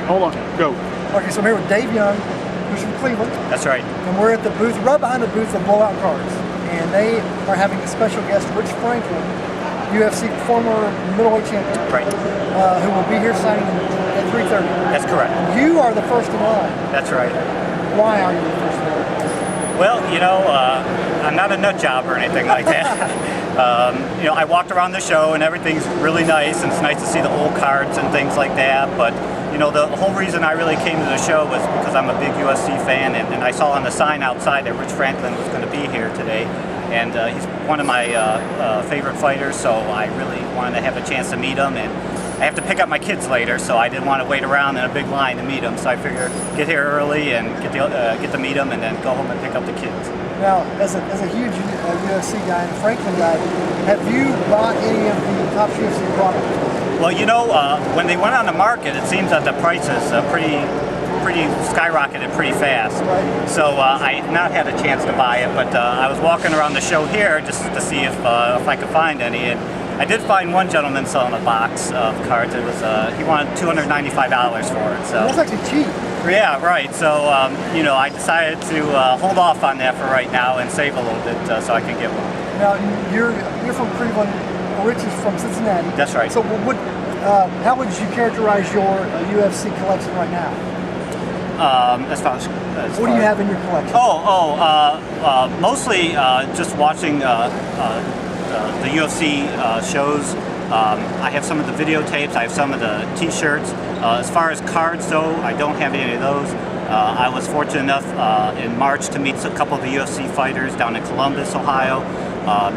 Hold on, go. Okay, so I'm here with Dave Young, who's from Cleveland. That's right. And we're at the booth, right behind the booth of Blowout Cards. And they are having a special guest, Rich Franklin, UFC former middleweight champion. Right. Who will be here signing at 3:30. That's correct. You are the first in line. That's right. Why are you the first in line? Well, you know, I'm not a nut job or anything like that. You know, I walked around the show and everything's really nice, and it's nice to see the old cards and things like that. But you know, the whole reason I really came to the show was because I'm a big UFC fan, and I saw on the sign outside that Rich Franklin was going to be here today. And he's one of my favorite fighters, so I really wanted to have a chance to meet him. And I have to pick up my kids later, so I didn't want to wait around in a big line to meet him. So I figured get here early and get to meet him, and then go home and pick up the kids. Now, as a huge UFC guy and a Franklin guy, have you bought any of the top UFC products? Well, you know, when they went on the market, it seems that the prices pretty skyrocketed pretty fast. Right. So I have not had a chance to buy it, but I was walking around the show here just to see if I could find any. And I did find one gentleman selling a box of cards. It was he wanted $295 for it. So that's actually cheap. Yeah, right. So you know, I decided to hold off on that for right now and save a little bit so I can get one. Now you're from Cleveland. Rich is from Cincinnati. That's right. So how would you characterize your UFC collection right now? What do you have in your collection? Mostly just watching the UFC shows. I have some of the videotapes. I have some of the T-shirts. As far as cards, though, I don't have any of those. I was fortunate enough in March to meet a couple of the UFC fighters down in Columbus, Ohio.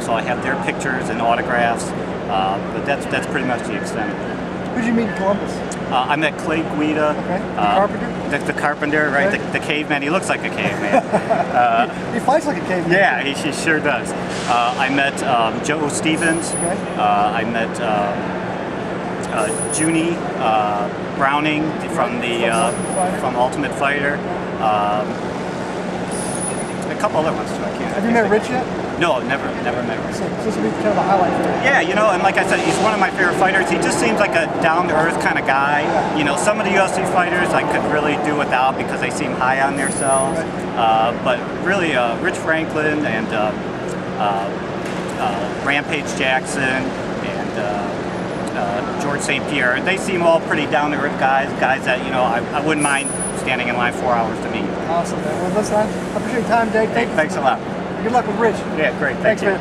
So I have their pictures and autographs. But that's pretty much the extent of it. Who did you meet in Columbus? I met Clay Guida. Okay. The carpenter? The carpenter, right? Okay. The caveman. He looks like a caveman. He fights like a caveman. Yeah, he sure does. I met Joe Stevens. Okay. I met Junie Browning from Ultimate Fighter. A couple other ones too. Have you met Rich yet? No, never met Rich. So this will be kind of a highlight for you. Yeah, you know, and like I said, he's one of my favorite fighters. He just seems like a down-to-earth kind of guy. Yeah. You know, some of the UFC fighters I could really do without because they seem high on themselves. Right. But really, Rich Franklin and Rampage Jackson and George St. Pierre, they seem all pretty down-to-earth guys that, you know, I wouldn't mind standing in line 4 hours to meet. Awesome, man. Well, listen, I appreciate your time, Dave. Thanks a lot. Good luck with Rich. Yeah, great. Thanks, man.